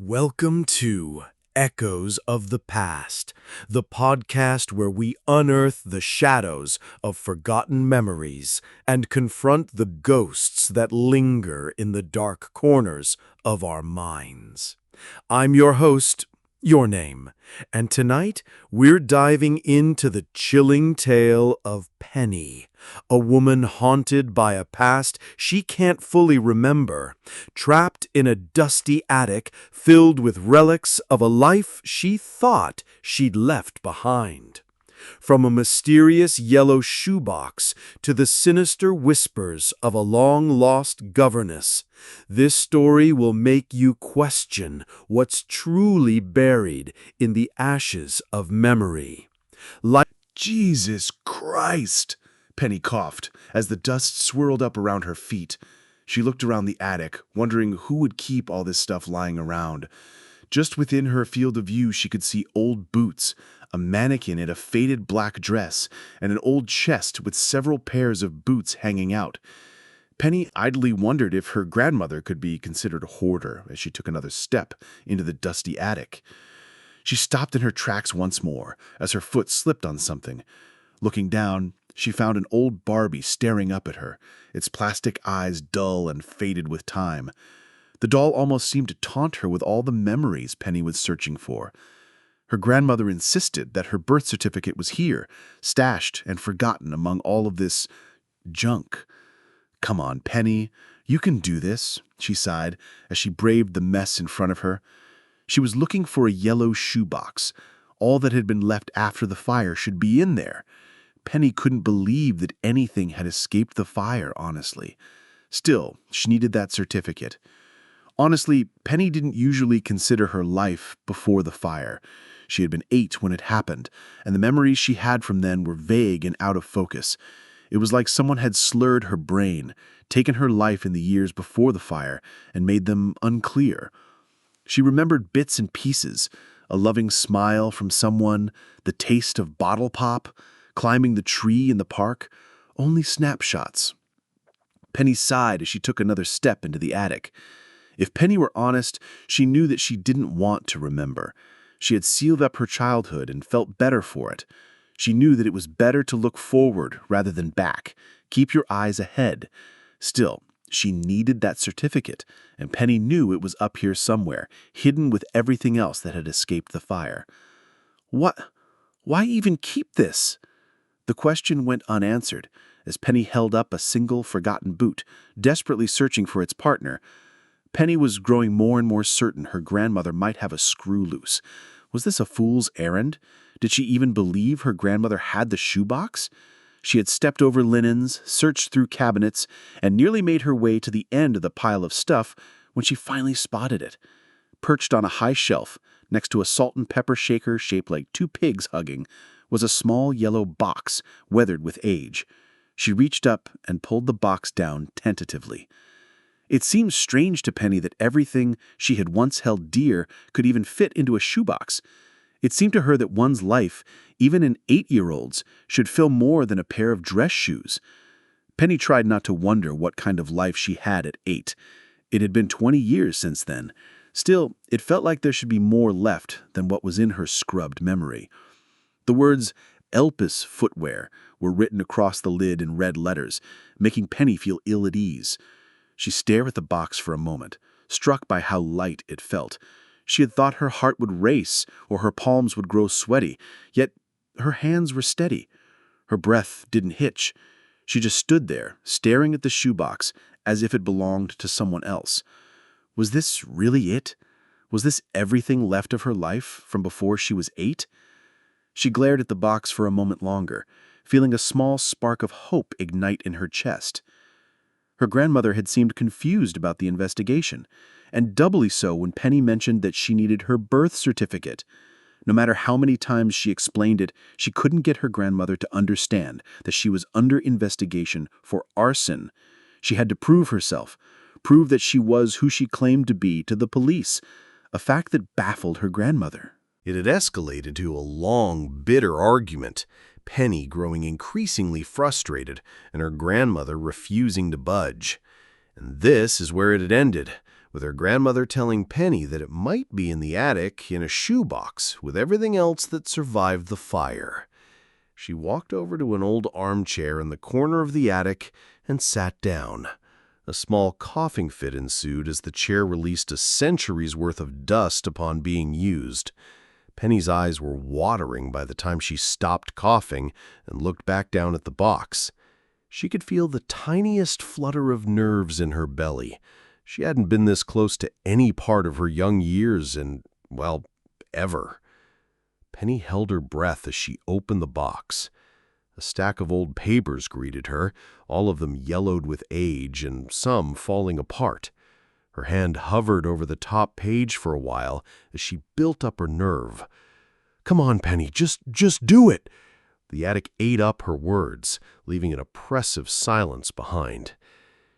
Welcome to Echoes of the Past, the podcast where we unearth the shadows of forgotten memories and confront the ghosts that linger in the dark corners of our minds. I'm your host, Your Name, and tonight we're diving into the chilling tale of Penny, a woman haunted by a past she can't fully remember, trapped in a dusty attic filled with relics of a life she thought she'd left behind. From a mysterious yellow shoebox to the sinister whispers of a long-lost governess, this story will make you question what's truly buried in the ashes of memory. Like Jesus Christ! Penny coughed as the dust swirled up around her feet. She looked around the attic, wondering who would keep all this stuff lying around. Just within her field of view, she could see old boots, a mannequin in a faded black dress, and an old chest with several pairs of boots hanging out. Penny idly wondered if her grandmother could be considered a hoarder as she took another step into the dusty attic. She stopped in her tracks once more as her foot slipped on something. Looking down, she found an old Barbie staring up at her, its plastic eyes dull and faded with time. The doll almost seemed to taunt her with all the memories Penny was searching for. Her grandmother insisted that her birth certificate was here, stashed and forgotten among all of this junk. "Come on, Penny, you can do this," she sighed as she braved the mess in front of her. She was looking for a yellow shoebox. All that had been left after the fire should be in there. Penny couldn't believe that anything had escaped the fire, honestly. Still, she needed that certificate. Honestly, Penny didn't usually consider her life before the fire. She had been 8 when it happened, and the memories she had from then were vague and out of focus. It was like someone had slurred her brain, taken her life in the years before the fire, and made them unclear. She remembered bits and pieces, a loving smile from someone, the taste of bottle pop, climbing the tree in the park, only snapshots. Penny sighed as she took another step into the attic. If Penny were honest, she knew that she didn't want to remember. She had sealed up her childhood and felt better for it. She knew that it was better to look forward rather than back. Keep your eyes ahead. Still, she needed that certificate, and Penny knew it was up here somewhere, hidden with everything else that had escaped the fire. What? Why even keep this? The question went unanswered as Penny held up a single forgotten boot, desperately searching for its partner. Penny was growing more and more certain her grandmother might have a screw loose. Was this a fool's errand? Did she even believe her grandmother had the shoebox? She had stepped over linens, searched through cabinets, and nearly made her way to the end of the pile of stuff when she finally spotted it. Perched on a high shelf, next to a salt and pepper shaker shaped like 2 pigs hugging, was a small yellow box, weathered with age. She reached up and pulled the box down tentatively. It seemed strange to Penny that everything she had once held dear could even fit into a shoebox. It seemed to her that one's life, even an 8-year-old's, should fill more than a pair of dress shoes. Penny tried not to wonder what kind of life she had at 8. It had been 20 years since then. Still, it felt like there should be more left than what was in her scrubbed memory. The words Elpis Footwear were written across the lid in red letters, making Penny feel ill at ease. She stared at the box for a moment, struck by how light it felt. She had thought her heart would race or her palms would grow sweaty, yet her hands were steady. Her breath didn't hitch. She just stood there, staring at the shoebox as if it belonged to someone else. Was this really it? Was this everything left of her life from before she was 8? She glared at the box for a moment longer, feeling a small spark of hope ignite in her chest. Her grandmother had seemed confused about the investigation, and doubly so when Penny mentioned that she needed her birth certificate. No matter how many times she explained it, she couldn't get her grandmother to understand that she was under investigation for arson. She had to prove herself, prove that she was who she claimed to be to the police, a fact that baffled her grandmother. It had escalated to a long, bitter argument, Penny growing increasingly frustrated and her grandmother refusing to budge. And this is where it had ended, with her grandmother telling Penny that it might be in the attic in a shoebox with everything else that survived the fire. She walked over to an old armchair in the corner of the attic and sat down. A small coughing fit ensued as the chair released a century's worth of dust upon being used. Penny's eyes were watering by the time she stopped coughing and looked back down at the box. She could feel the tiniest flutter of nerves in her belly. She hadn't been this close to any part of her young years in, well, ever. Penny held her breath as she opened the box. A stack of old papers greeted her, all of them yellowed with age and some falling apart. Her hand hovered over the top page for a while as she built up her nerve. "Come on, Penny, just do it!" The attic ate up her words, leaving an oppressive silence behind.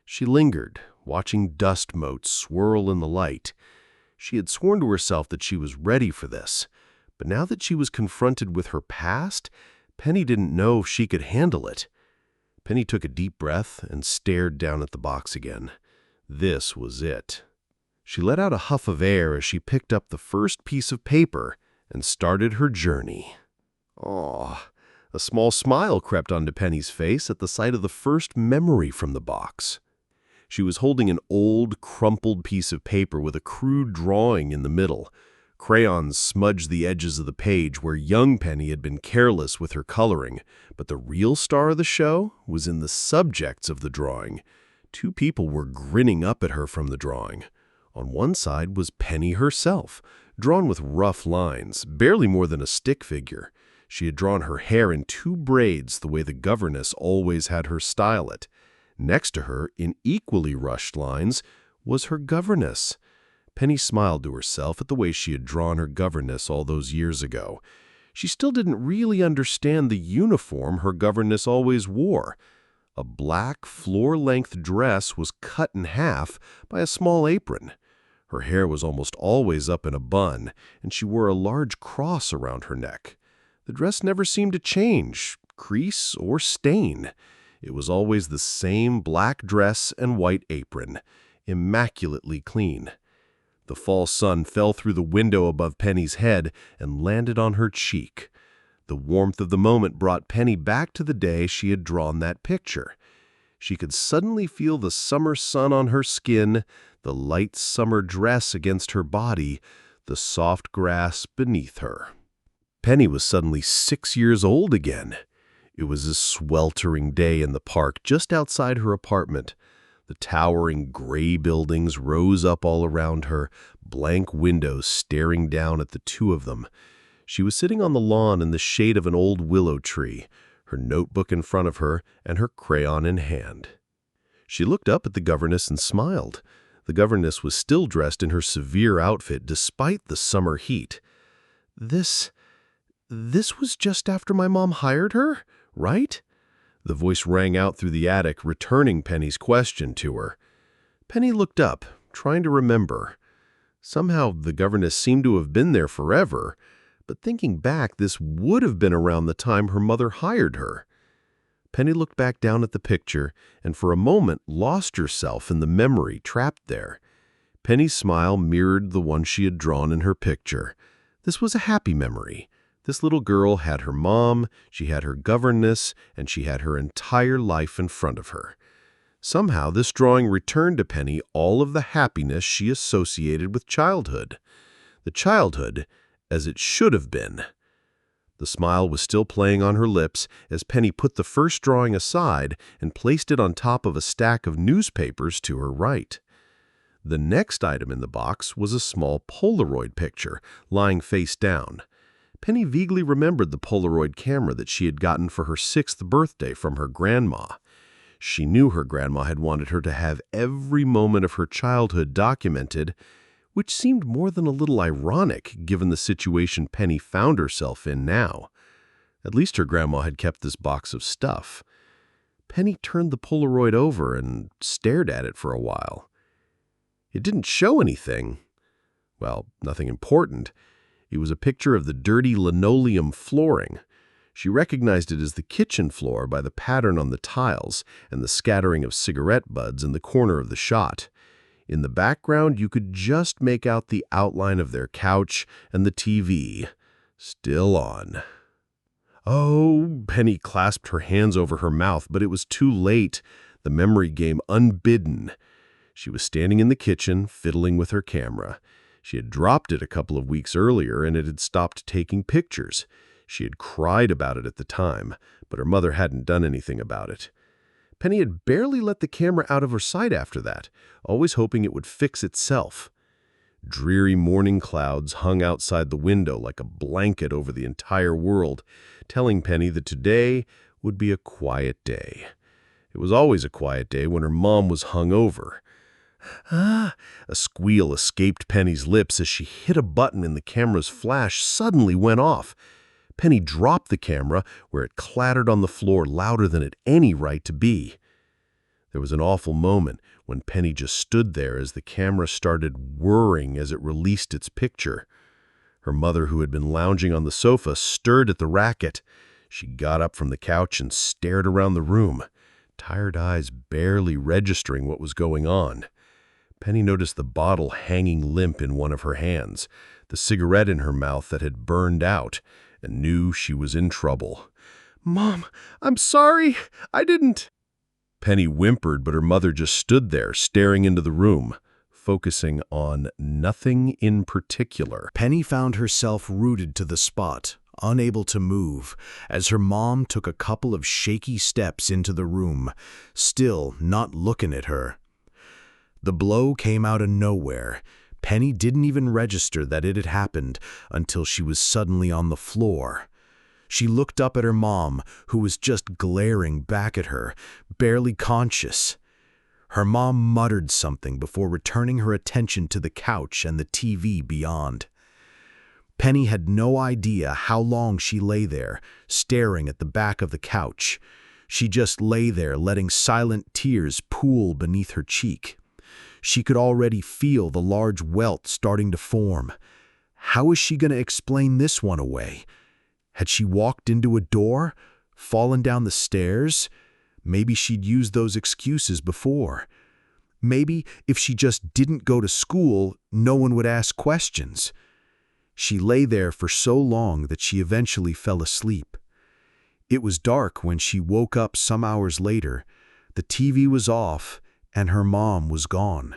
She lingered, watching dust motes swirl in the light. She had sworn to herself that she was ready for this, but now that she was confronted with her past, Penny didn't know if she could handle it. Penny took a deep breath and stared down at the box again. This was it. She let out a huff of air as she picked up the first piece of paper and started her journey. Aw. A small smile crept onto Penny's face at the sight of the first memory from the box. She was holding an old, crumpled piece of paper with a crude drawing in the middle. Crayons smudged the edges of the page where young Penny had been careless with her coloring, but the real star of the show was in the subjects of the drawing. Two people were grinning up at her from the drawing. On one side was Penny herself, drawn with rough lines, barely more than a stick figure. She had drawn her hair in 2 braids the way the governess always had her style it. Next to her, in equally rushed lines, was her governess. Penny smiled to herself at the way she had drawn her governess all those years ago. She still didn't really understand the uniform her governess always wore. A black, floor-length dress was cut in half by a small apron. Her hair was almost always up in a bun, and she wore a large cross around her neck. The dress never seemed to change, crease, or stain. It was always the same black dress and white apron, immaculately clean. The fall sun fell through the window above Penny's head and landed on her cheek. The warmth of the moment brought Penny back to the day she had drawn that picture. She could suddenly feel the summer sun on her skin, the light summer dress against her body, the soft grass beneath her. Penny was suddenly 6 years old again. It was a sweltering day in the park just outside her apartment. The towering gray buildings rose up all around her, blank windows staring down at the two of them. She was sitting on the lawn in the shade of an old willow tree, her notebook in front of her and her crayon in hand. She looked up at the governess and smiled. The governess was still dressed in her severe outfit despite the summer heat. This was just after my mom hired her, right?" The voice rang out through the attic, returning Penny's question to her. Penny looked up, trying to remember. Somehow the governess seemed to have been there forever, but thinking back, this would have been around the time her mother hired her. Penny looked back down at the picture and for a moment lost herself in the memory trapped there. Penny's smile mirrored the one she had drawn in her picture. This was a happy memory. This little girl had her mom, she had her governess, and she had her entire life in front of her. Somehow this drawing returned to Penny all of the happiness she associated with childhood. The childhood as it should have been. The smile was still playing on her lips as Penny put the first drawing aside and placed it on top of a stack of newspapers to her right. The next item in the box was a small Polaroid picture, lying face down. Penny vaguely remembered the Polaroid camera that she had gotten for her 6th birthday from her grandma. She knew her grandma had wanted her to have every moment of her childhood documented, which seemed more than a little ironic given the situation Penny found herself in now. At least her grandma had kept this box of stuff. Penny turned the Polaroid over and stared at it for a while. It didn't show anything. Well, nothing important. It was a picture of the dirty linoleum flooring. She recognized it as the kitchen floor by the pattern on the tiles and the scattering of cigarette butts in the corner of the shot. In the background, you could just make out the outline of their couch and the TV, still on. Oh, Penny clasped her hands over her mouth, but it was too late. The memory game unbidden. She was standing in the kitchen, fiddling with her camera. She had dropped it a couple of weeks earlier, and it had stopped taking pictures. She had cried about it at the time, but her mother hadn't done anything about it. Penny had barely let the camera out of her sight after that, always hoping it would fix itself. Dreary morning clouds hung outside the window like a blanket over the entire world, telling Penny that today would be a quiet day. It was always a quiet day when her mom was hungover. Ah! A squeal escaped Penny's lips as she hit a button and the camera's flash suddenly went off. Penny dropped the camera, where it clattered on the floor louder than it had any right to be. There was an awful moment when Penny just stood there as the camera started whirring as it released its picture. Her mother, who had been lounging on the sofa, stirred at the racket. She got up from the couch and stared around the room, tired eyes barely registering what was going on. Penny noticed the bottle hanging limp in one of her hands, the cigarette in her mouth that had burned out, and knew she was in trouble. "Mom, I'm sorry. I didn't." Penny whimpered, but her mother just stood there, staring into the room, focusing on nothing in particular. Penny found herself rooted to the spot, unable to move, as her mom took a couple of shaky steps into the room, still not looking at her. The blow came out of nowhere. Penny didn't even register that it had happened until she was suddenly on the floor. She looked up at her mom, who was just glaring back at her, barely conscious. Her mom muttered something before returning her attention to the couch and the TV beyond. Penny had no idea how long she lay there, staring at the back of the couch. She just lay there, letting silent tears pool beneath her cheek. She could already feel the large welt starting to form. How was she going to explain this one away? Had she walked into a door? Fallen down the stairs? Maybe she'd used those excuses before. Maybe if she just didn't go to school, no one would ask questions. She lay there for so long that she eventually fell asleep. It was dark when she woke up some hours later. The TV was off, and her mom was gone.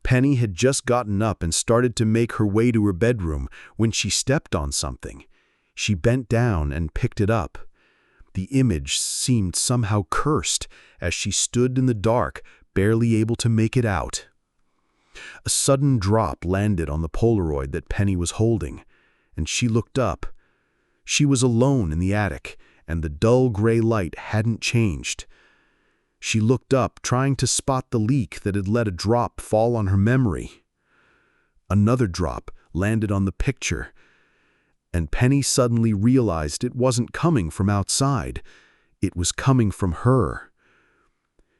Penny had just gotten up and started to make her way to her bedroom when she stepped on something. She bent down and picked it up. The image seemed somehow cursed as she stood in the dark, barely able to make it out. A sudden drop landed on the Polaroid that Penny was holding, and she looked up. She was alone in the attic, and the dull gray light hadn't changed. She looked up, trying to spot the leak that had let a drop fall on her memory. Another drop landed on the picture, and Penny suddenly realized it wasn't coming from outside. It was coming from her.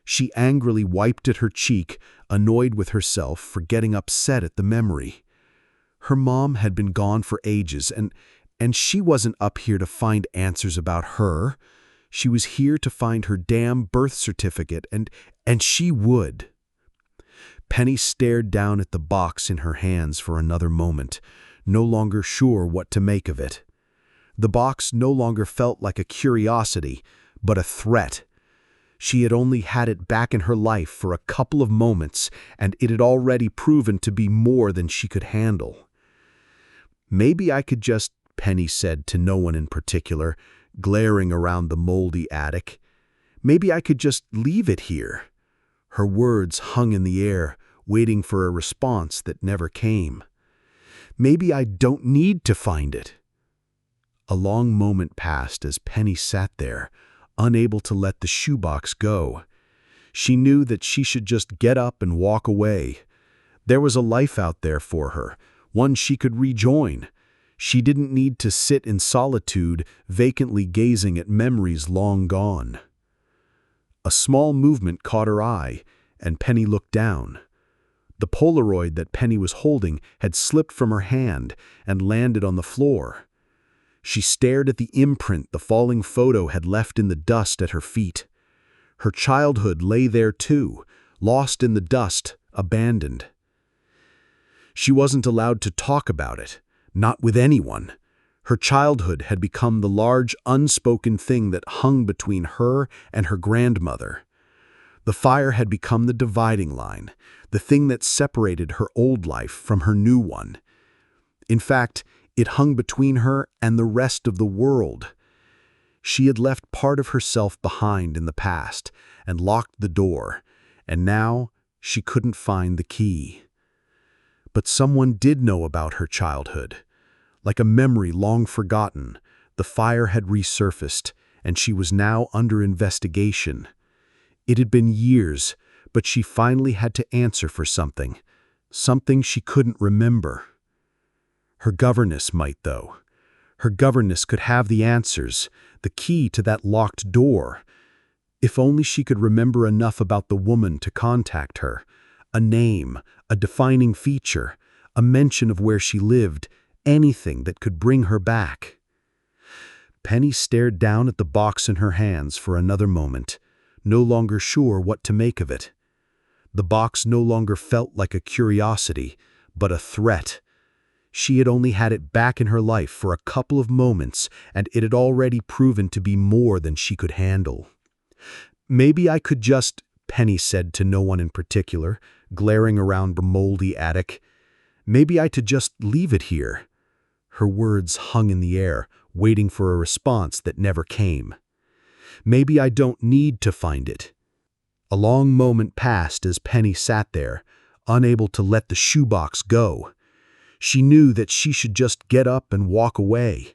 She angrily wiped at her cheek, annoyed with herself for getting upset at the memory. Her mom had been gone for ages, and she wasn't up here to find answers about her. She was here to find her damn birth certificate, and she would. Penny stared down at the box in her hands for another moment, no longer sure what to make of it. The box no longer felt like a curiosity, but a threat. She had only had it back in her life for a couple of moments, and it had already proven to be more than she could handle. "Maybe I could just," Penny said to no one in particular, glaring around the moldy attic. "Maybe I could just leave it here." Her words hung in the air, waiting for a response that never came. "Maybe I don't need to find it." A long moment passed as Penny sat there, unable to let the shoebox go. She knew that she should just get up and walk away. There was a life out there for her, one she could rejoin. She didn't need to sit in solitude, vacantly gazing at memories long gone. A small movement caught her eye, and Penny looked down. The Polaroid that Penny was holding had slipped from her hand and landed on the floor. She stared at the imprint the falling photo had left in the dust at her feet. Her childhood lay there too, lost in the dust, abandoned. She wasn't allowed to talk about it, not with anyone. Her childhood had become the large, unspoken thing that hung between her and her grandmother. The fire had become the dividing line, the thing that separated her old life from her new one. In fact, it hung between her and the rest of the world. She had left part of herself behind in the past and locked the door, and now she couldn't find the key. But someone did know about her childhood. Like a memory long forgotten, the fire had resurfaced, and she was now under investigation. It had been years, but she finally had to answer for something she couldn't remember. Her governess might, though. Her governess could have the answers, the key to that locked door. If only she could remember enough about the woman to contact her. A name, a defining feature, a mention of where she lived, anything that could bring her back. Penny stared down at the box in her hands for another moment, no longer sure what to make of it. The box no longer felt like a curiosity, but a threat. She had only had it back in her life for a couple of moments, and it had already proven to be more than she could handle. "Maybe I could just," Penny said to no one in particular, glaring around the moldy attic. "Maybe I could just leave it here." Her words hung in the air, waiting for a response that never came. "Maybe I don't need to find it." A long moment passed as Penny sat there, unable to let the shoebox go. She knew that she should just get up and walk away.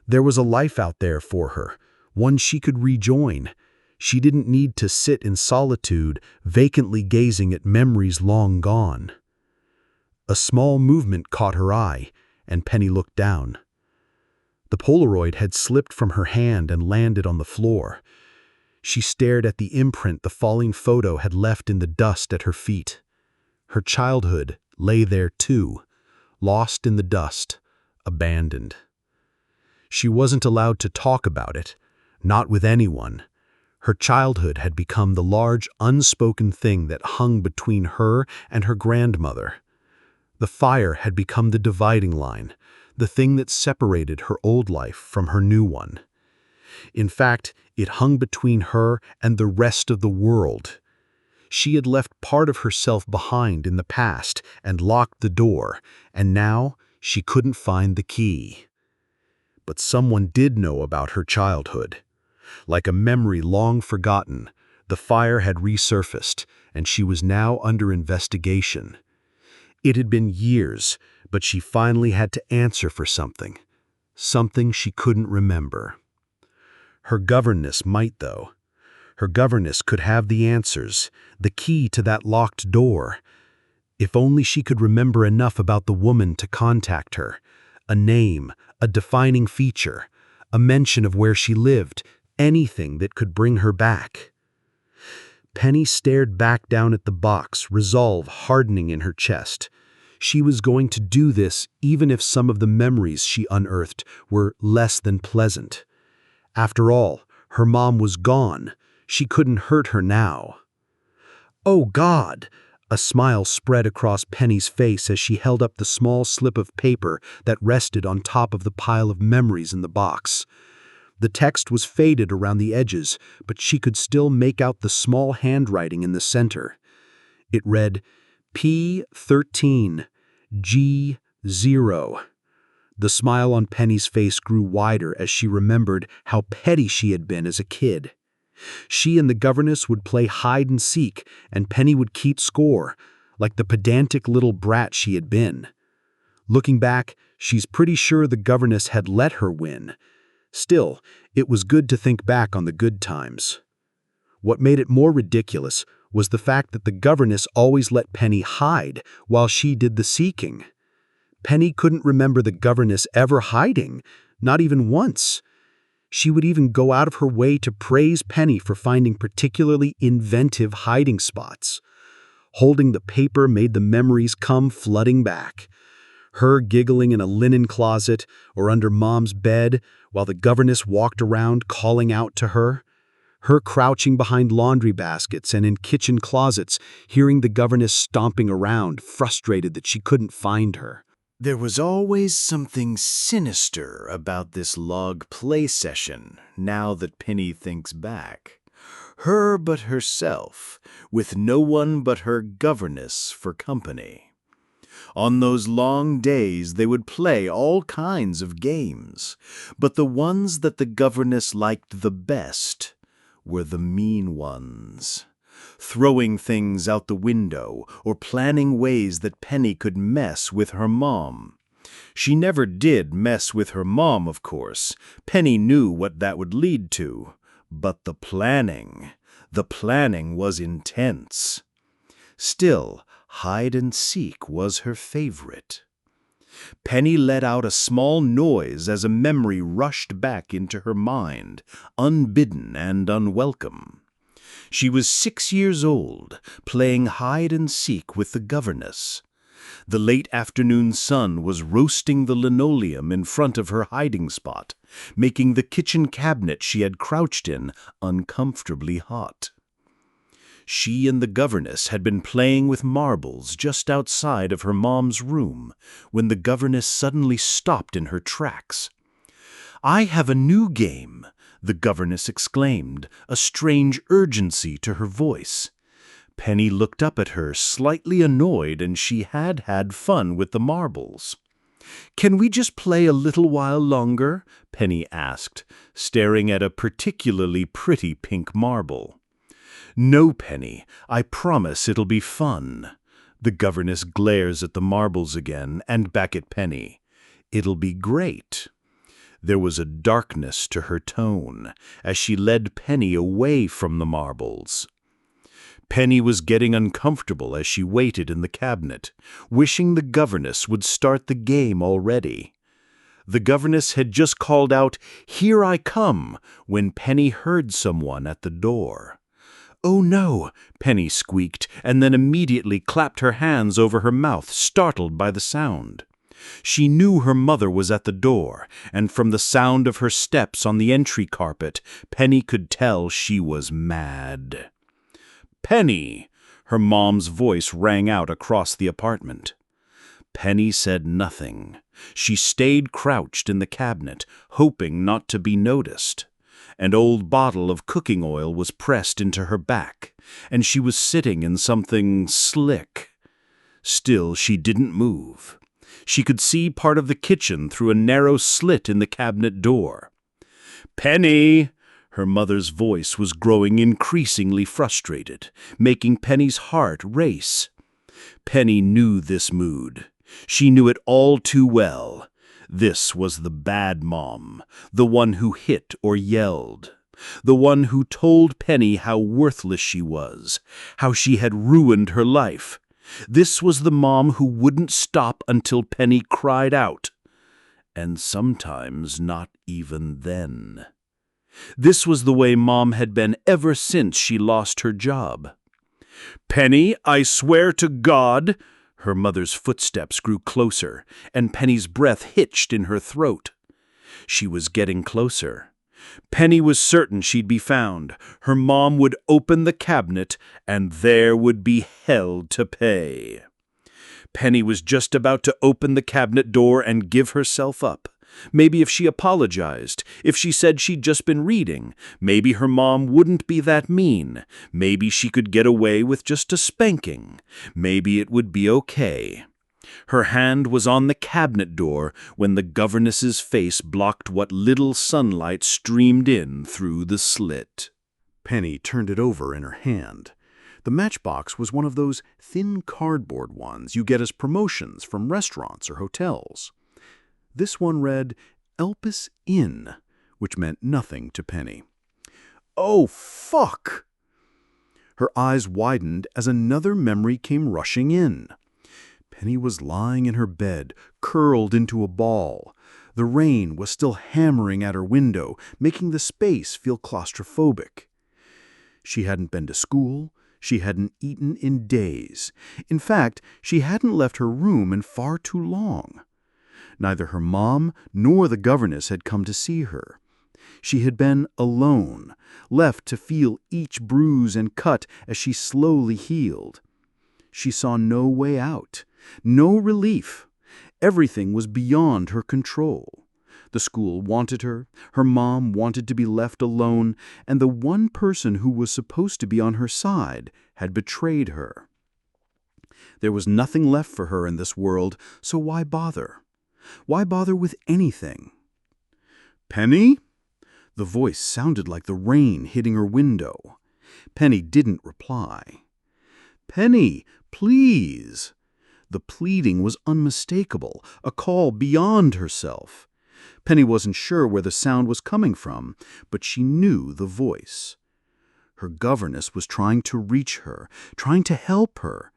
There was a life out there for her, one she could rejoin. She didn't need to sit in solitude, vacantly gazing at memories long gone. A small movement caught her eye, and Penny looked down. The Polaroid had slipped from her hand and landed on the floor. She stared at the imprint the falling photo had left in the dust at her feet. Her childhood lay there too, lost in the dust, abandoned. She wasn't allowed to talk about it, not with anyone. Her childhood had become the large, unspoken thing that hung between her and her grandmother. The fire had become the dividing line, the thing that separated her old life from her new one. In fact, it hung between her and the rest of the world. She had left part of herself behind in the past and locked the door, and now she couldn't find the key. But someone did know about her childhood. Like a memory long forgotten, the fire had resurfaced, and she was now under investigation. It had been years, but she finally had to answer for something she couldn't remember. Her governess might, though. Her governess could have the answers, the key to that locked door. If only she could remember enough about the woman to contact her. A name, a defining feature, a mention of where she lived, anything that could bring her back. Penny stared back down at the box, resolve hardening in her chest. She was going to do this even if some of the memories she unearthed were less than pleasant. After all, her mom was gone. She couldn't hurt her now. "Oh, God!" A smile spread across Penny's face as she held up the small slip of paper that rested on top of the pile of memories in the box. The text was faded around the edges, but she could still make out the small handwriting in the center. It read, P13, G0. The smile on Penny's face grew wider as she remembered how petty she had been as a kid. She and the governess would play hide and seek, and Penny would keep score, like the pedantic little brat she had been. Looking back, she's pretty sure the governess had let her win. Still, it was good to think back on the good times. What made it more ridiculous was the fact that the governess always let Penny hide while she did the seeking. Penny couldn't remember the governess ever hiding, not even once. She would even go out of her way to praise Penny for finding particularly inventive hiding spots. Holding the paper made the memories come flooding back. Her giggling in a linen closet or under Mom's bed while the governess walked around calling out to her. Her crouching behind laundry baskets and in kitchen closets, hearing the governess stomping around, frustrated that she couldn't find her. There was always something sinister about this log play session, now that Penny thinks back. Her but herself, with no one but her governess for company. On those long days they would play all kinds of games, but the ones that the governess liked the best were the mean ones. Throwing things out the window or planning ways that Penny could mess with her mom. She never did mess with her mom, of course. Penny knew what that would lead to. But the planning was intense. Still, hide and seek was her favorite. Penny let out a small noise as a memory rushed back into her mind, unbidden and unwelcome. She was 6 years old, playing hide and seek with the governess. The late afternoon sun was roasting the linoleum in front of her hiding spot, making the kitchen cabinet she had crouched in uncomfortably hot. She and the governess had been playing with marbles just outside of her mom's room when the governess suddenly stopped in her tracks. "I have a new game," the governess exclaimed, a strange urgency to her voice. Penny looked up at her, slightly annoyed, and she had had fun with the marbles. "Can we just play a little while longer?" Penny asked, staring at a particularly pretty pink marble. "No, Penny, I promise it'll be fun." The governess glares at the marbles again and back at Penny. "It'll be great." There was a darkness to her tone as she led Penny away from the marbles. Penny was getting uncomfortable as she waited in the cabinet, wishing the governess would start the game already. The governess had just called out, "Here I come," when Penny heard someone at the door. "Oh no," Penny squeaked, and then immediately clapped her hands over her mouth, startled by the sound. She knew her mother was at the door, and from the sound of her steps on the entry carpet, Penny could tell she was mad. "Penny!" Her mom's voice rang out across the apartment. Penny said nothing. She stayed crouched in the cabinet, hoping not to be noticed. An old bottle of cooking oil was pressed into her back, and she was sitting in something slick. Still, she didn't move. She could see part of the kitchen through a narrow slit in the cabinet door. "Penny!" Her mother's voice was growing increasingly frustrated, making Penny's heart race. Penny knew this mood. She knew it all too well. This was the bad mom, the one who hit or yelled, the one who told Penny how worthless she was, how she had ruined her life. This was the mom who wouldn't stop until Penny cried out. And sometimes not even then. This was the way Mom had been ever since she lost her job. "Penny, I swear to God!" Her mother's footsteps grew closer, and Penny's breath hitched in her throat. She was getting closer. Penny was certain she'd be found. Her mom would open the cabinet, and there would be hell to pay. Penny was just about to open the cabinet door and give herself up. Maybe if she apologized, if she said she'd just been reading, maybe her mom wouldn't be that mean. Maybe she could get away with just a spanking. Maybe it would be okay. Her hand was on the cabinet door when the governess's face blocked what little sunlight streamed in through the slit. Penny turned it over in her hand. The matchbox was one of those thin cardboard ones you get as promotions from restaurants or hotels. This one read, "Elpis Inn," which meant nothing to Penny. "Oh, fuck!" Her eyes widened as another memory came rushing in. Penny was lying in her bed, curled into a ball. The rain was still hammering at her window, making the space feel claustrophobic. She hadn't been to school. She hadn't eaten in days. In fact, she hadn't left her room in far too long. Neither her mom nor the governess had come to see her. She had been alone, left to feel each bruise and cut as she slowly healed. She saw no way out, no relief. Everything was beyond her control. The school wanted her mom wanted to be left alone, and the one person who was supposed to be on her side had betrayed her. There was nothing left for her in this world, so why bother? Why bother with anything? "Penny?" The voice sounded like the rain hitting her window. Penny didn't reply. "Penny, please." The pleading was unmistakable, a call beyond herself. Penny wasn't sure where the sound was coming from, but she knew the voice. Her governess was trying to reach her, trying to help her.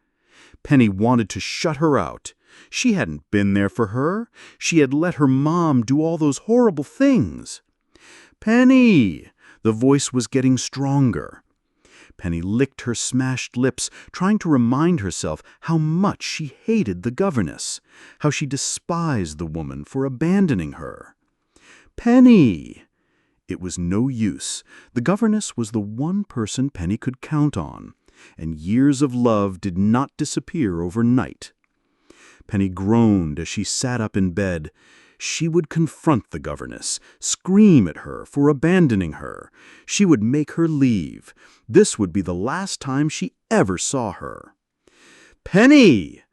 Penny wanted to shut her out. She hadn't been there for her. She had let her mom do all those horrible things. "Penny!" The voice was getting stronger. Penny licked her smashed lips, trying to remind herself how much she hated the governess, how she despised the woman for abandoning her. "Penny!" It was no use. The governess was the one person Penny could count on, and years of love did not disappear overnight. Penny groaned as she sat up in bed. She would confront the governess, scream at her for abandoning her. She would make her leave. This would be the last time she ever saw her. "Penny!"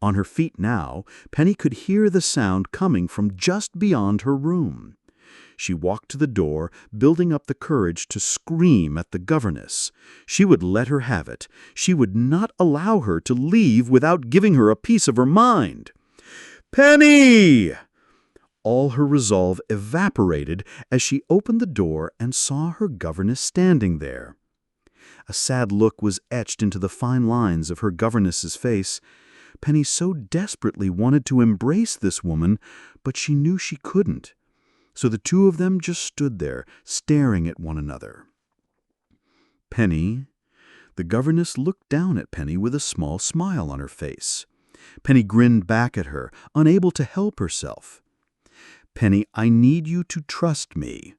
On her feet now, Penny could hear the sound coming from just beyond her room. She walked to the door, building up the courage to scream at the governess. She would let her have it. She would not allow her to leave without giving her a piece of her mind. "Penny!" All her resolve evaporated as she opened the door and saw her governess standing there. A sad look was etched into the fine lines of her governess's face. Penny so desperately wanted to embrace this woman, but she knew she couldn't. So the two of them just stood there, staring at one another. "Penny?" The governess looked down at Penny with a small smile on her face. Penny grinned back at her, unable to help herself. "Penny, I need you to trust me."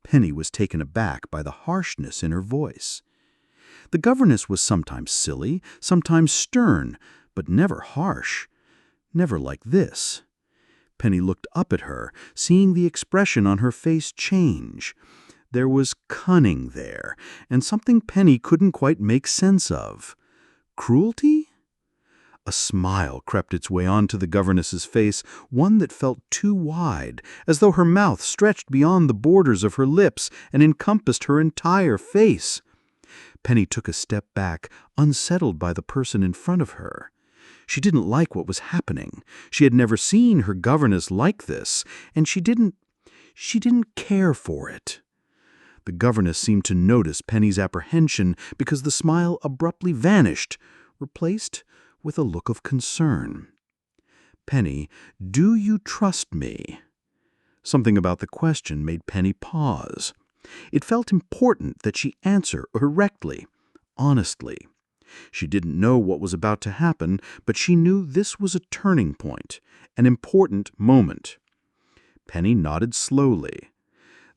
Penny was taken aback by the harshness in her voice. The governess was sometimes silly, sometimes stern, but never harsh. Never like this. Penny looked up at her, seeing the expression on her face change. There was cunning there, and something Penny couldn't quite make sense of. Cruelty? A smile crept its way onto the governess's face, one that felt too wide, as though her mouth stretched beyond the borders of her lips and encompassed her entire face. Penny took a step back, unsettled by the person in front of her. She didn't like what was happening. She had never seen her governess like this, and she didn't care for it. The governess seemed to notice Penny's apprehension because the smile abruptly vanished, replaced with a look of concern. "Penny, do you trust me?" Something about the question made Penny pause. It felt important that she answer directly, honestly. She didn't know what was about to happen, but she knew this was a turning point, an important moment. Penny nodded slowly.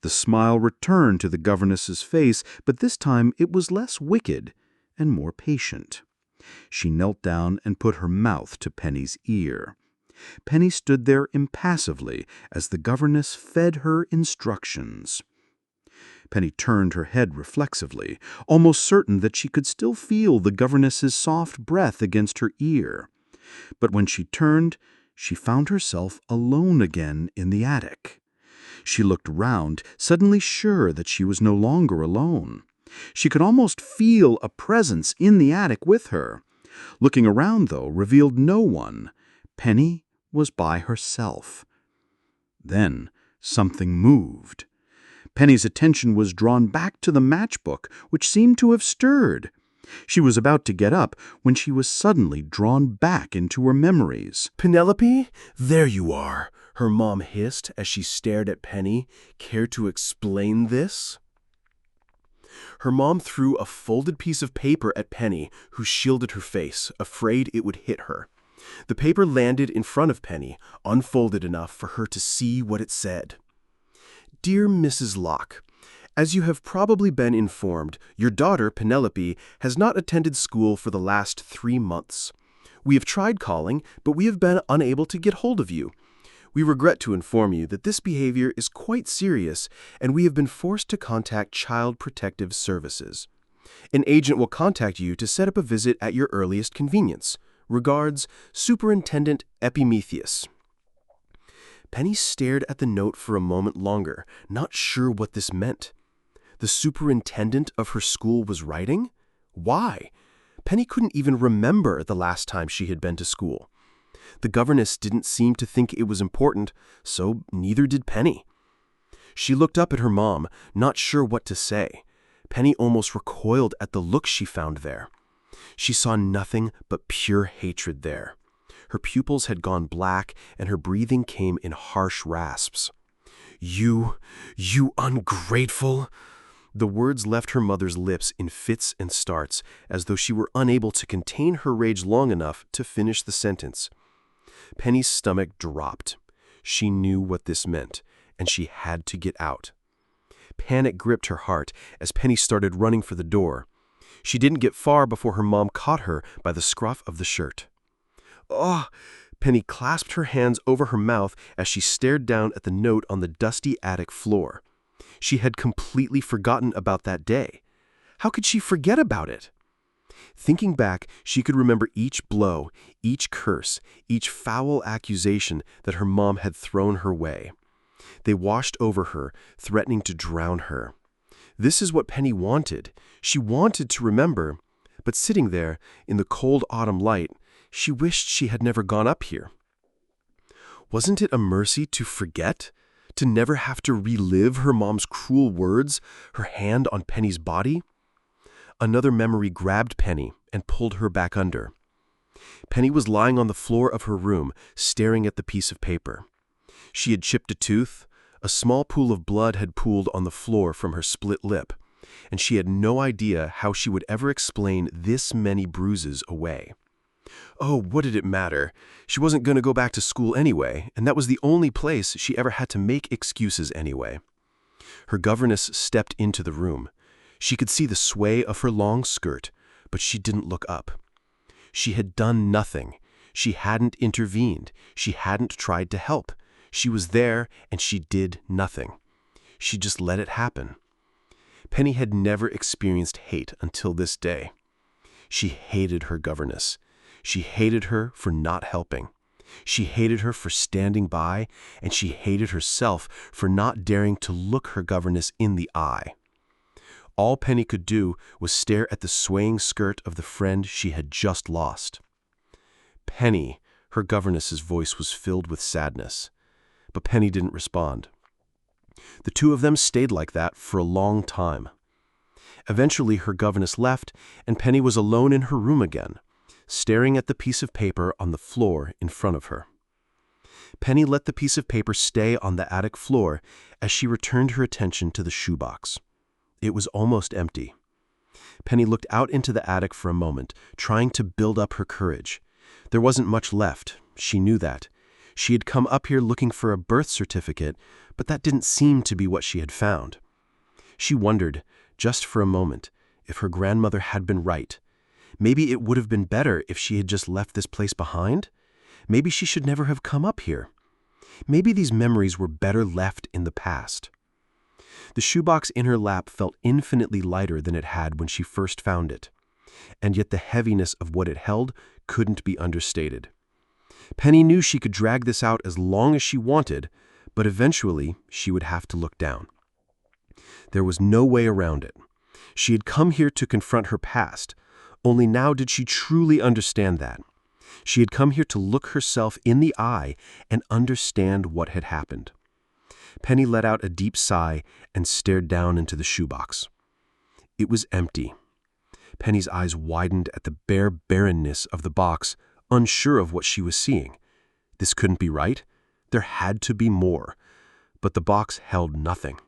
The smile returned to the governess's face, but this time it was less wicked and more patient. She knelt down and put her mouth to Penny's ear. Penny stood there impassively as the governess fed her instructions. Penny turned her head reflexively, almost certain that she could still feel the governess's soft breath against her ear. But when she turned, she found herself alone again in the attic. She looked round, suddenly sure that she was no longer alone. She could almost feel a presence in the attic with her. Looking around, though, revealed no one. Penny was by herself. Then something moved. Penny's attention was drawn back to the matchbook, which seemed to have stirred. She was about to get up when she was suddenly drawn back into her memories. "Penelope, there you are," her mom hissed as she stared at Penny. "Care to explain this?" Her mom threw a folded piece of paper at Penny, who shielded her face, afraid it would hit her. The paper landed in front of Penny, unfolded enough for her to see what it said. Dear Mrs. Locke, as you have probably been informed, your daughter, Penelope, has not attended school for the last 3 months. We have tried calling, but we have been unable to get hold of you. We regret to inform you that this behavior is quite serious, and we have been forced to contact Child Protective Services. An agent will contact you to set up a visit at your earliest convenience. Regards, Superintendent Epimetheus. Penny stared at the note for a moment longer, not sure what this meant. The superintendent of her school was writing? Why? Penny couldn't even remember the last time she had been to school. The governess didn't seem to think it was important, so neither did Penny. She looked up at her mom, not sure what to say. Penny almost recoiled at the look she found there. She saw nothing but pure hatred there. Her pupils had gone black, and her breathing came in harsh rasps. You ungrateful!" The words left her mother's lips in fits and starts, as though she were unable to contain her rage long enough to finish the sentence. Penny's stomach dropped. She knew what this meant, and she had to get out. Panic gripped her heart as Penny started running for the door. She didn't get far before her mom caught her by the scruff of the shirt. "Oh!" Penny clasped her hands over her mouth as she stared down at the note on the dusty attic floor. She had completely forgotten about that day. How could she forget about it? Thinking back, she could remember each blow, each curse, each foul accusation that her mom had thrown her way. They washed over her, threatening to drown her. This is what Penny wanted. She wanted to remember, but sitting there, in the cold autumn light, she wished she had never gone up here. Wasn't it a mercy to forget? To never have to relive her mom's cruel words, her hand on Penny's body? Another memory grabbed Penny and pulled her back under. Penny was lying on the floor of her room, staring at the piece of paper. She had chipped a tooth. A small pool of blood had pooled on the floor from her split lip, and she had no idea how she would ever explain this many bruises away. Oh, what did it matter? She wasn't going to go back to school anyway, and that was the only place she ever had to make excuses anyway. Her governess stepped into the room. She could see the sway of her long skirt, but she didn't look up. She had done nothing. She hadn't intervened. She hadn't tried to help. She was there, and she did nothing. She just let it happen. Penny had never experienced hate until this day. She hated her governess. She hated her for not helping. She hated her for standing by, and she hated herself for not daring to look her governess in the eye. All Penny could do was stare at the swaying skirt of the friend she had just lost. Penny, her governess's voice was filled with sadness. But Penny didn't respond. The two of them stayed like that for a long time. Eventually, her governess left, and Penny was alone in her room again, staring at the piece of paper on the floor in front of her. Penny let the piece of paper stay on the attic floor as she returned her attention to the shoebox. It was almost empty. Penny looked out into the attic for a moment, trying to build up her courage. There wasn't much left. She knew that. She had come up here looking for a birth certificate, but that didn't seem to be what she had found. She wondered, just for a moment, if her grandmother had been right. Maybe it would have been better if she had just left this place behind. Maybe she should never have come up here. Maybe these memories were better left in the past. The shoebox in her lap felt infinitely lighter than it had when she first found it, and yet the heaviness of what it held couldn't be understated. Penny knew she could drag this out as long as she wanted, but eventually she would have to look down. There was no way around it. She had come here to confront her past, only now did she truly understand that. She had come here to look herself in the eye and understand what had happened. Penny let out a deep sigh and stared down into the shoebox. It was empty. Penny's eyes widened at the bare barrenness of the box, unsure of what she was seeing. This couldn't be right. There had to be more. But the box held nothing.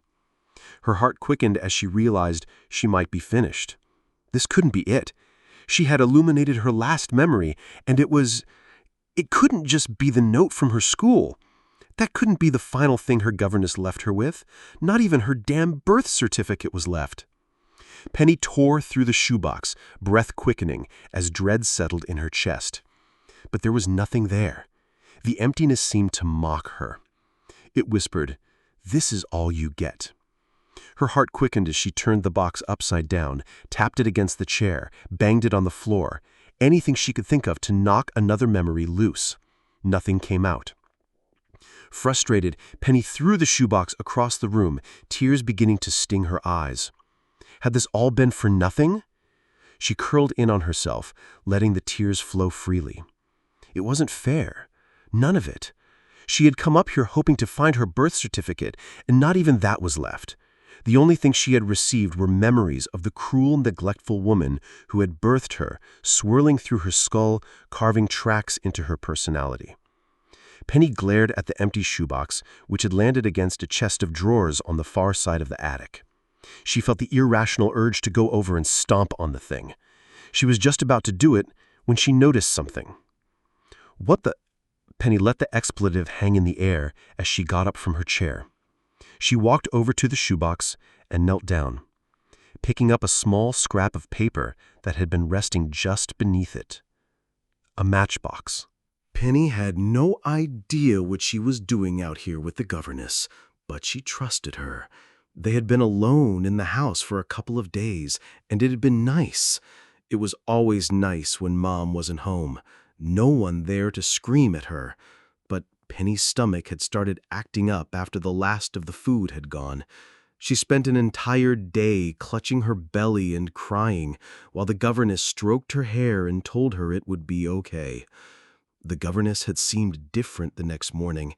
Her heart quickened as she realized she might be finished. This couldn't be it. She had illuminated her last memory, and it couldn't just be the note from her school. That couldn't be the final thing her governess left her with. Not even her damn birth certificate was left. Penny tore through the shoebox, breath quickening as dread settled in her chest. But there was nothing there. The emptiness seemed to mock her. It whispered, "This is all you get." Her heart quickened as she turned the box upside down, tapped it against the chair, banged it on the floor, anything she could think of to knock another memory loose. Nothing came out. Frustrated, Penny threw the shoebox across the room, tears beginning to sting her eyes. Had this all been for nothing? She curled in on herself, letting the tears flow freely. It wasn't fair. None of it. She had come up here hoping to find her birth certificate, and not even that was left. The only thing she had received were memories of the cruel, neglectful woman who had birthed her, swirling through her skull, carving tracks into her personality. Penny glared at the empty shoebox, which had landed against a chest of drawers on the far side of the attic. She felt the irrational urge to go over and stomp on the thing. She was just about to do it when she noticed something. What the... Penny let the expletive hang in the air as she got up from her chair. She walked over to the shoebox and knelt down, picking up a small scrap of paper that had been resting just beneath it. A matchbox. Penny had no idea what she was doing out here with the governess, but she trusted her. They had been alone in the house for a couple of days, and it had been nice. It was always nice when Mom wasn't home. No one there to scream at her. But Penny's stomach had started acting up after the last of the food had gone. She spent an entire day clutching her belly and crying, while the governess stroked her hair and told her it would be okay. The governess had seemed different the next morning.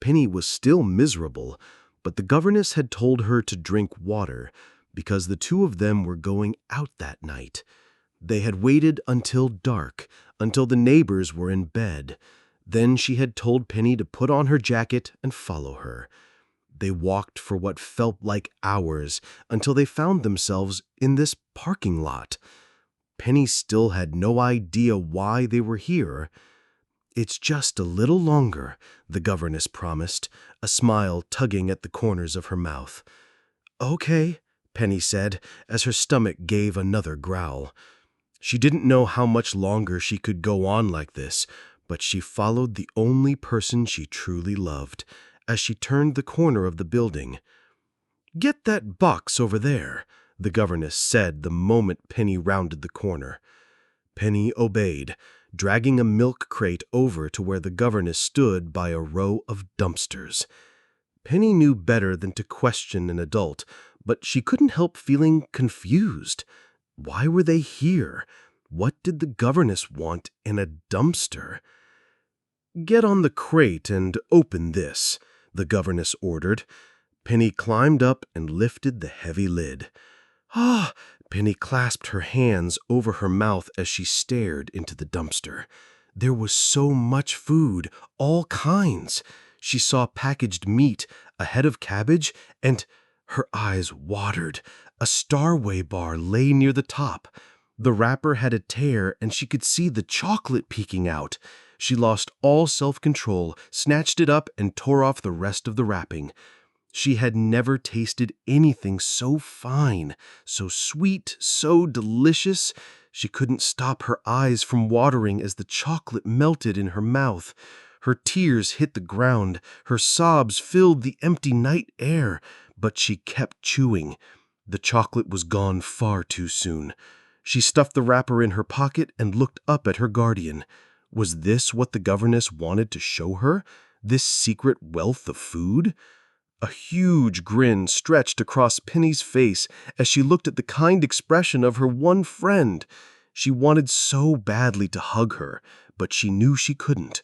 Penny was still miserable, but the governess had told her to drink water because the two of them were going out that night. They had waited until dark, until the neighbors were in bed. Then she had told Penny to put on her jacket and follow her. They walked for what felt like hours until they found themselves in this parking lot. Penny still had no idea why they were here. "It's just a little longer," the governess promised, a smile tugging at the corners of her mouth. "Okay," Penny said, as her stomach gave another growl. She didn't know how much longer she could go on like this, but she followed the only person she truly loved as she turned the corner of the building. "Get that box over there," the governess said the moment Penny rounded the corner. Penny obeyed, dragging a milk crate over to where the governess stood by a row of dumpsters. Penny knew better than to question an adult, but she couldn't help feeling confused. Why were they here? What did the governess want in a dumpster? "Get on the crate and open this," the governess ordered. Penny climbed up and lifted the heavy lid. "Ah!" Penny clasped her hands over her mouth as she stared into the dumpster. There was so much food, all kinds. She saw packaged meat, a head of cabbage, and her eyes watered. A Starway bar lay near the top. The wrapper had a tear, and she could see the chocolate peeking out. She lost all self-control, snatched it up, and tore off the rest of the wrapping. She had never tasted anything so fine, so sweet, so delicious. She couldn't stop her eyes from watering as the chocolate melted in her mouth. Her tears hit the ground. Her sobs filled the empty night air. But she kept chewing. The chocolate was gone far too soon. She stuffed the wrapper in her pocket and looked up at her guardian. Was this what the governess wanted to show her? This secret wealth of food? A huge grin stretched across Penny's face as she looked at the kind expression of her one friend. She wanted so badly to hug her, but she knew she couldn't.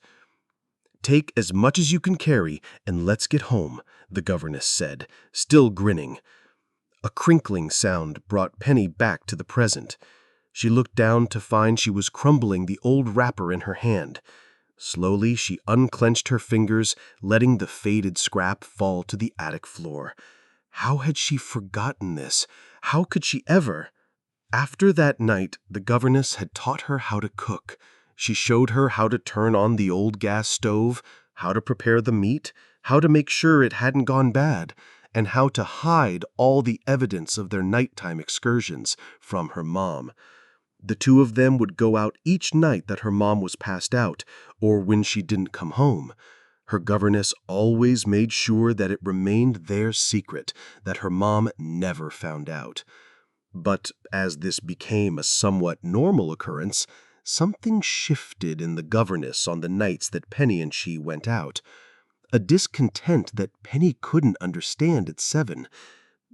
"Take as much as you can carry, and let's get home," the governess said, still grinning. A crinkling sound brought Penny back to the present. She looked down to find she was crumbling the old wrapper in her hand. Slowly, she unclenched her fingers, letting the faded scrap fall to the attic floor. How had she forgotten this? How could she ever? After that night, the governess had taught her how to cook. She showed her how to turn on the old gas stove, how to prepare the meat, how to make sure it hadn't gone bad, and how to hide all the evidence of their nighttime excursions from her mom. The two of them would go out each night that her mom was passed out, or when she didn't come home. Her governess always made sure that it remained their secret, that her mom never found out. But as this became a somewhat normal occurrence, something shifted in the governess on the nights that Penny and she went out. A discontent that Penny couldn't understand at 7.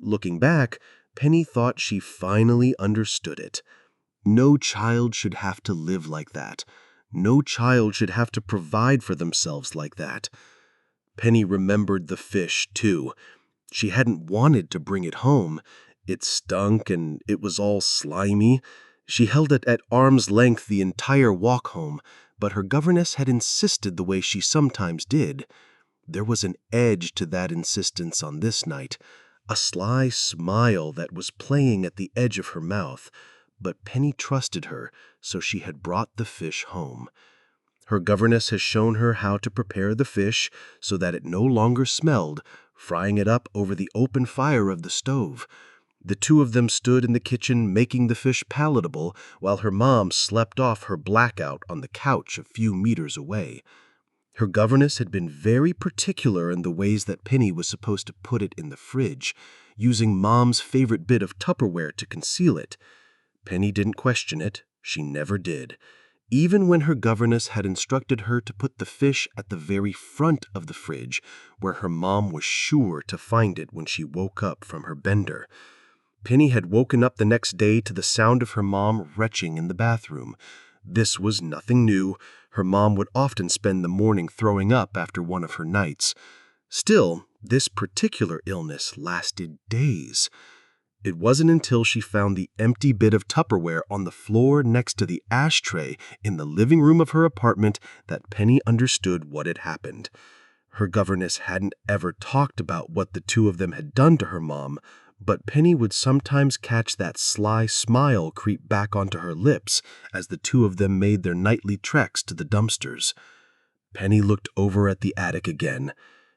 Looking back, Penny thought she finally understood it. No child should have to live like that. No child should have to provide for themselves like that. Penny remembered the fish, too. She hadn't wanted to bring it home. It stunk and it was all slimy. She held it at arm's length the entire walk home, but her governess had insisted the way she sometimes did. There was an edge to that insistence on this night, a sly smile that was playing at the edge of her mouth. But Penny trusted her, so she had brought the fish home. Her governess has shown her how to prepare the fish so that it no longer smelled, frying it up over the open fire of the stove. The two of them stood in the kitchen making the fish palatable while her mom slept off her blackout on the couch a few meters away. Her governess had been very particular in the ways that Penny was supposed to put it in the fridge, using Mom's favorite bit of Tupperware to conceal it. Penny didn't question it. She never did. Even when her governess had instructed her to put the fish at the very front of the fridge, where her mom was sure to find it when she woke up from her bender. Penny had woken up the next day to the sound of her mom retching in the bathroom. This was nothing new. Her mom would often spend the morning throwing up after one of her nights. Still, this particular illness lasted days. It wasn't until she found the empty bit of Tupperware on the floor next to the ashtray in the living room of her apartment that Penny understood what had happened. Her governess hadn't ever talked about what the two of them had done to her mom, but Penny would sometimes catch that sly smile creep back onto her lips as the two of them made their nightly treks to the dumpsters. Penny looked over at the attic again.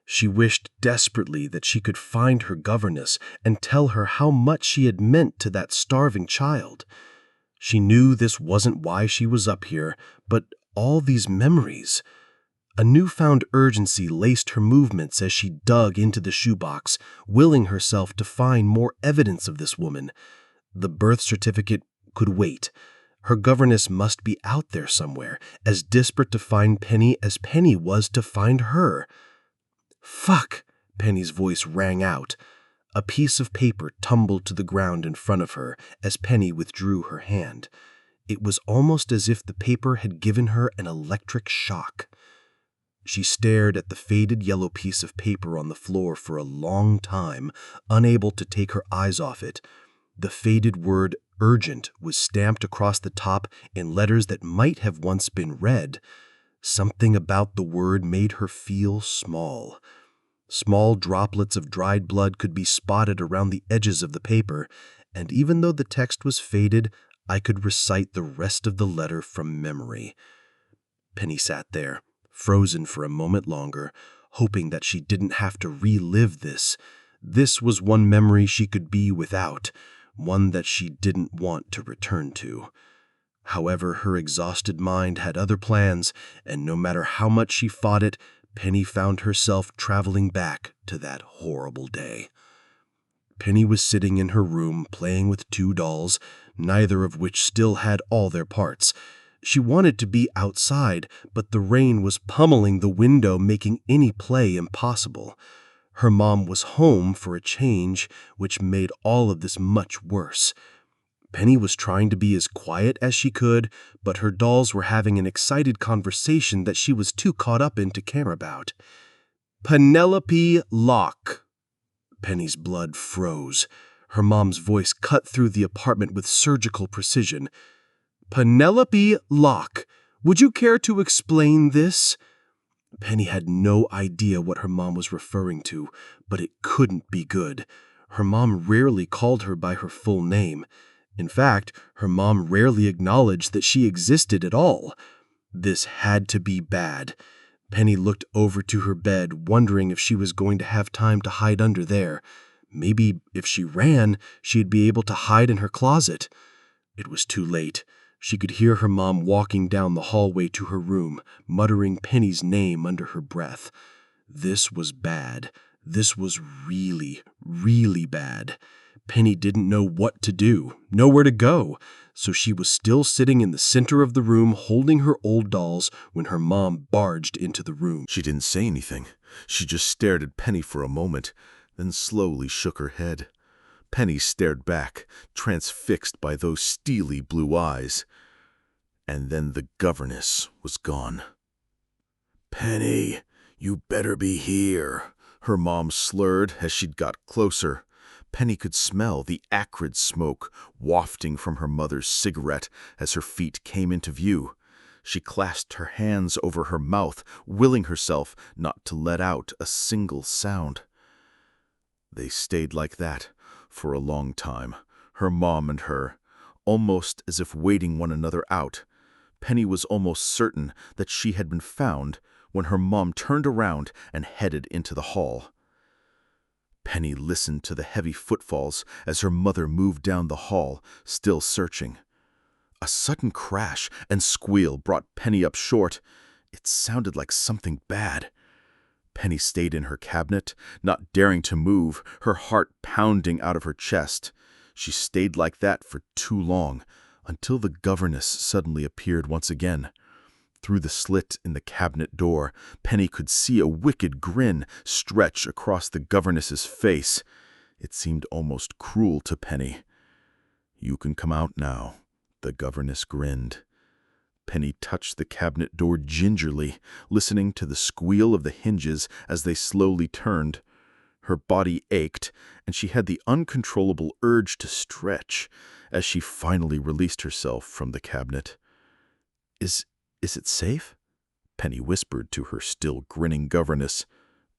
She wished desperately that she could find her governess and tell her how much she had meant to that starving child. She knew this wasn't why she was up here, but all these memories. A newfound urgency laced her movements as she dug into the shoebox, willing herself to find more evidence of this woman. The birth certificate could wait. Her governess must be out there somewhere, as desperate to find Penny as Penny was to find her. "Fuck!" Penny's voice rang out. A piece of paper tumbled to the ground in front of her as Penny withdrew her hand. It was almost as if the paper had given her an electric shock. She stared at the faded yellow piece of paper on the floor for a long time, unable to take her eyes off it. The faded word "urgent" was stamped across the top in letters that might have once been red. Something about the word made her feel small. Small droplets of dried blood could be spotted around the edges of the paper, and even though the text was faded, I could recite the rest of the letter from memory. Penny sat there, frozen for a moment longer, hoping that she didn't have to relive this. This was one memory she could be without, one that she didn't want to return to. However, her exhausted mind had other plans, and no matter how much she fought it, Penny found herself traveling back to that horrible day. Penny was sitting in her room playing with 2 dolls, neither of which still had all their parts. She wanted to be outside, but the rain was pummeling the window, making any play impossible. Her mom was home for a change, which made all of this much worse. Penny was trying to be as quiet as she could, but her dolls were having an excited conversation that she was too caught up in to care about. "Penelope Locke." Penny's blood froze. Her mom's voice cut through the apartment with surgical precision. "Penelope Locke, would you care to explain this?" Penny had no idea what her mom was referring to, but it couldn't be good. Her mom rarely called her by her full name. In fact, her mom rarely acknowledged that she existed at all. This had to be bad. Penny looked over to her bed, wondering if she was going to have time to hide under there. Maybe if she ran, she'd be able to hide in her closet. It was too late. She could hear her mom walking down the hallway to her room, muttering Penny's name under her breath. This was bad. This was really, really bad. Penny didn't know what to do, nowhere to go, so she was still sitting in the center of the room holding her old dolls when her mom barged into the room. She didn't say anything. She just stared at Penny for a moment, then slowly shook her head. Penny stared back, transfixed by those steely blue eyes. And then the governess was gone. "Penny, you better be here," her mom slurred as she'd got closer. Penny could smell the acrid smoke wafting from her mother's cigarette as her feet came into view. She clasped her hands over her mouth, willing herself not to let out a single sound. They stayed like that for a long time, her mom and her, almost as if waiting one another out. Penny was almost certain that she had been found when her mom turned around and headed into the hall. Penny listened to the heavy footfalls as her mother moved down the hall, still searching. A sudden crash and squeal brought Penny up short. It sounded like something bad. Penny stayed in her cabinet, not daring to move, her heart pounding out of her chest. She stayed like that for too long, until the governess suddenly appeared once again. Through the slit in the cabinet door, Penny could see a wicked grin stretch across the governess's face. It seemed almost cruel to Penny. "You can come out now," the governess grinned. Penny touched the cabinet door gingerly, listening to the squeal of the hinges as they slowly turned. Her body ached, and she had the uncontrollable urge to stretch as she finally released herself from the cabinet. Is it safe?" Penny whispered to her still grinning governess.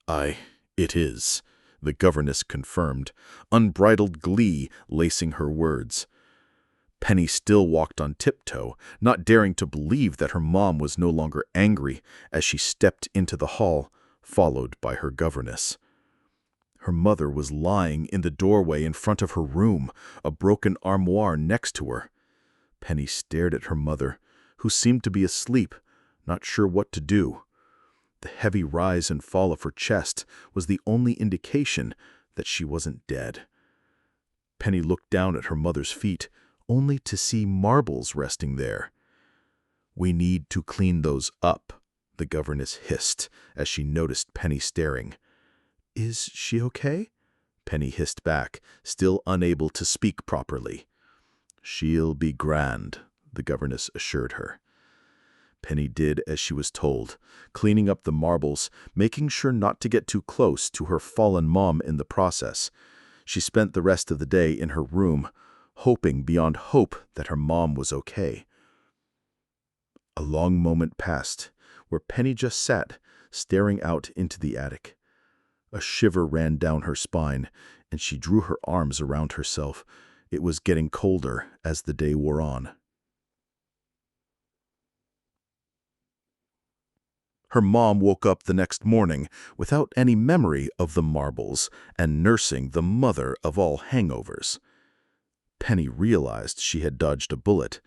It is," the governess confirmed, unbridled glee lacing her words. Penny still walked on tiptoe, not daring to believe that her mom was no longer angry as she stepped into the hall, followed by her governess. Her mother was lying in the doorway in front of her room, a broken armoire next to her. Penny stared at her mother, who seemed to be asleep, not sure what to do. The heavy rise and fall of her chest was the only indication that she wasn't dead. Penny looked down at her mother's feet, only to see marbles resting there. "We need to clean those up," the governess hissed as she noticed Penny staring. "Is she okay?" Penny hissed back, still unable to speak properly. "She'll be grand," the governess assured her. Penny did as she was told, cleaning up the marbles, making sure not to get too close to her fallen mom in the process. She spent the rest of the day in her room, hoping beyond hope that her mom was okay. A long moment passed, where Penny just sat, staring out into the attic. A shiver ran down her spine, and she drew her arms around herself. It was getting colder as the day wore on. Her mom woke up the next morning without any memory of the marbles and nursing the mother of all hangovers. Penny realized she had dodged a bullet,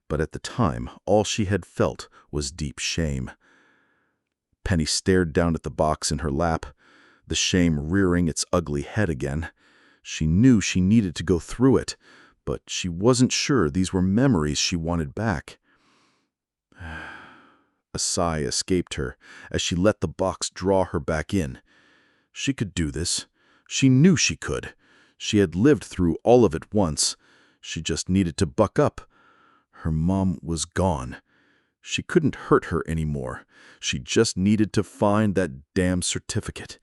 but at the time all she had felt was deep shame. Penny stared down at the box in her lap, the shame rearing its ugly head again. She knew she needed to go through it, but she wasn't sure these were memories she wanted back. A sigh escaped her as she let the box draw her back in. She could do this. She knew she could. She had lived through all of it once. She just needed to buck up. Her mom was gone. She couldn't hurt her anymore. She just needed to find that damn certificate,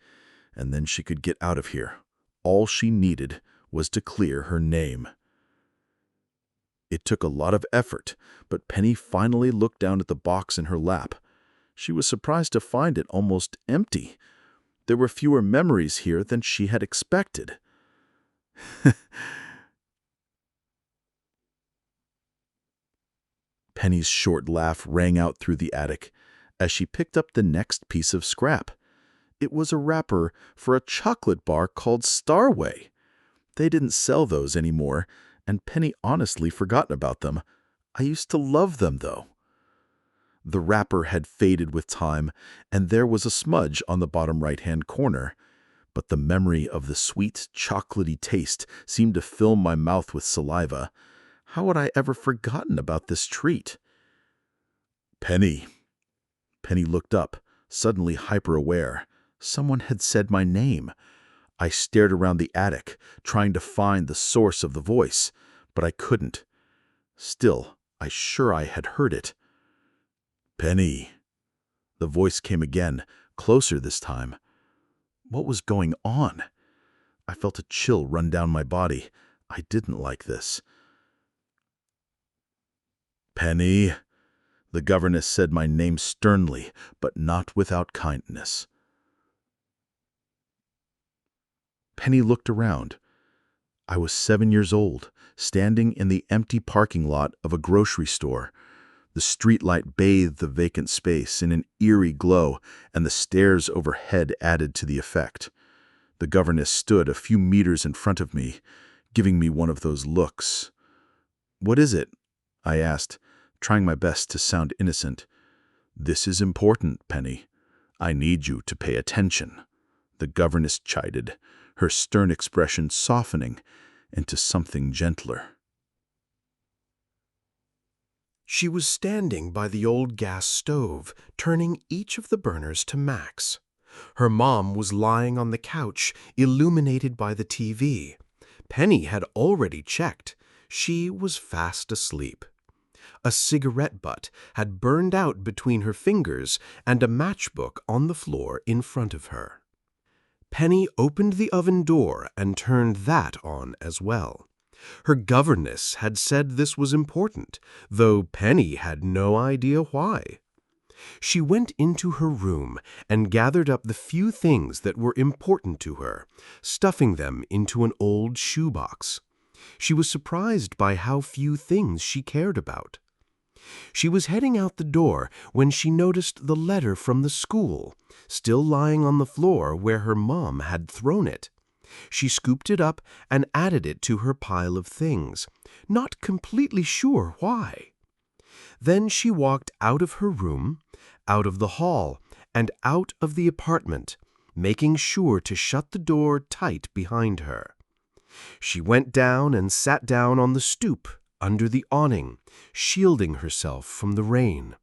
and then she could get out of here. All she needed was to clear her name. It took a lot of effort, but Penny finally looked down at the box in her lap. She was surprised to find it almost empty. There were fewer memories here than she had expected. Penny's short laugh rang out through the attic. as she picked up the next piece of scrap. It was a wrapper for a chocolate bar called Starway. They didn't sell those anymore, and Penny honestly forgotten about them. I used to love them, though. The wrapper had faded with time, and there was a smudge on the bottom right-hand corner. But the memory of the sweet, chocolatey taste seemed to fill my mouth with saliva. How had I ever forgotten about this treat? Penny. Penny looked up, suddenly hyper-aware. Someone had said my name. I stared around the attic, trying to find the source of the voice, but I couldn't. Still, I had heard it. Penny. The voice came again, closer this time. What was going on? I felt a chill run down my body. I didn't like this. Penny. The governess said my name sternly, but not without kindness. Penny looked around. I was 7 years old, standing in the empty parking lot of a grocery store. The streetlight bathed the vacant space in an eerie glow, and the stairs overhead added to the effect. The governess stood a few meters in front of me, giving me one of those looks. "What is it?" I asked, trying my best to sound innocent. "This is important, Penny. I need you to pay attention," the governess chided, her stern expression softening into something gentler. She was standing by the old gas stove, turning each of the burners to max. Her mom was lying on the couch, illuminated by the TV. Penny had already checked. She was fast asleep. A cigarette butt had burned out between her fingers and a matchbook on the floor in front of her. Penny opened the oven door and turned that on as well. Her governess had said this was important, though Penny had no idea why. She went into her room and gathered up the few things that were important to her, stuffing them into an old shoebox. She was surprised by how few things she cared about. She was heading out the door when she noticed the letter from the school, still lying on the floor where her mom had thrown it. She scooped it up and added it to her pile of things, not completely sure why. Then she walked out of her room, out of the hall, and out of the apartment, making sure to shut the door tight behind her. She went down and sat down on the stoop under the awning, shielding herself from the rain.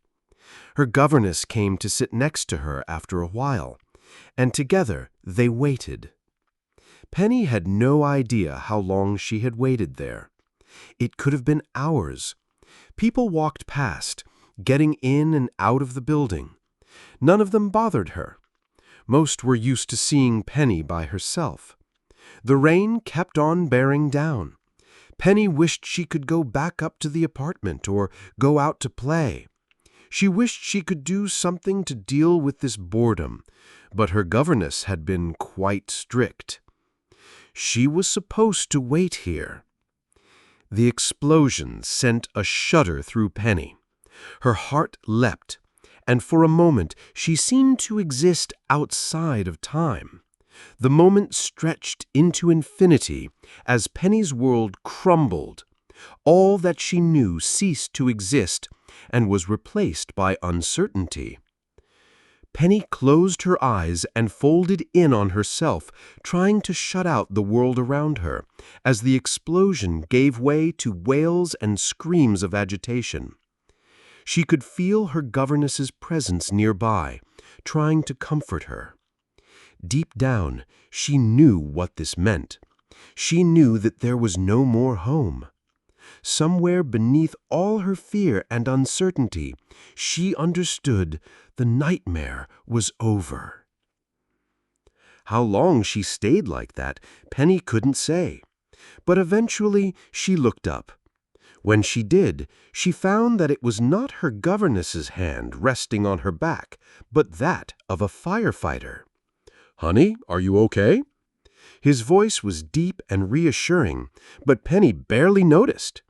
Her governess came to sit next to her after a while, and together they waited. Penny had no idea how long she had waited there. It could have been hours. People walked past, getting in and out of the building. None of them bothered her. Most were used to seeing Penny by herself. The rain kept on bearing down. Penny wished she could go back up to the apartment or go out to play. She wished she could do something to deal with this boredom, but her governess had been quite strict. She was supposed to wait here. The explosion sent a shudder through Penny. Her heart leapt, and for a moment she seemed to exist outside of time. The moment stretched into infinity as Penny's world crumbled. All that she knew ceased to exist and was replaced by uncertainty. Penny closed her eyes and folded in on herself, trying to shut out the world around her, as the explosion gave way to wails and screams of agitation. She could feel her governess's presence nearby, trying to comfort her. Deep down, she knew what this meant. She knew that there was no more home. Somewhere beneath all her fear and uncertainty, she understood the nightmare was over. How long she stayed like that, Penny couldn't say. But eventually she looked up. When she did, she found that it was not her governess's hand resting on her back, but that of a firefighter. "Honey, are you okay?" His voice was deep and reassuring, but Penny barely noticed.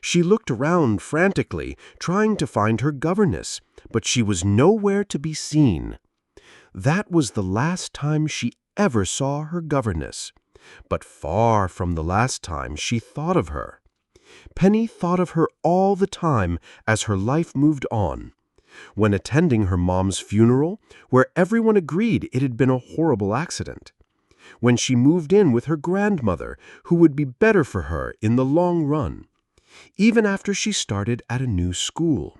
She looked around frantically, trying to find her governess, but she was nowhere to be seen. That was the last time she ever saw her governess, but far from the last time she thought of her. Penny thought of her all the time as her life moved on. When attending her mom's funeral, where everyone agreed it had been a horrible accident. When she moved in with her grandmother, who would be better for her in the long run. Even after she started at a new school.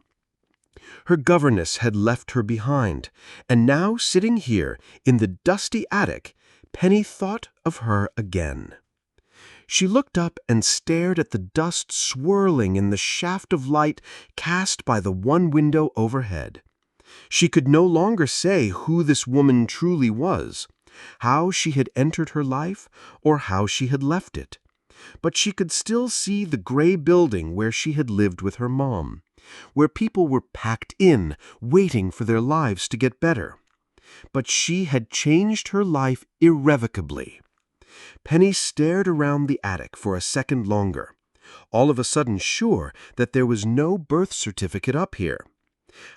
Her governess had left her behind, and now sitting here in the dusty attic, Penny thought of her again. She looked up and stared at the dust swirling in the shaft of light cast by the one window overhead. She could no longer say who this woman truly was, how she had entered her life, or how she had left it. But she could still see the gray building where she had lived with her mom, where people were packed in, waiting for their lives to get better. But she had changed her life irrevocably. Penny stared around the attic for a second longer, all of a sudden sure that there was no birth certificate up here.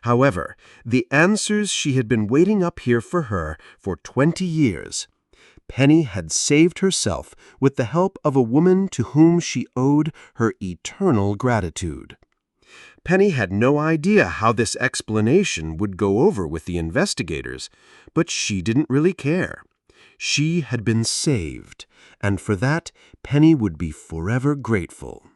However, the answers she had been waiting up here for her for 20 years. Penny had saved herself with the help of a woman to whom she owed her eternal gratitude. Penny had no idea how this explanation would go over with the investigators, but she didn't really care. She had been saved, and for that Penny would be forever grateful.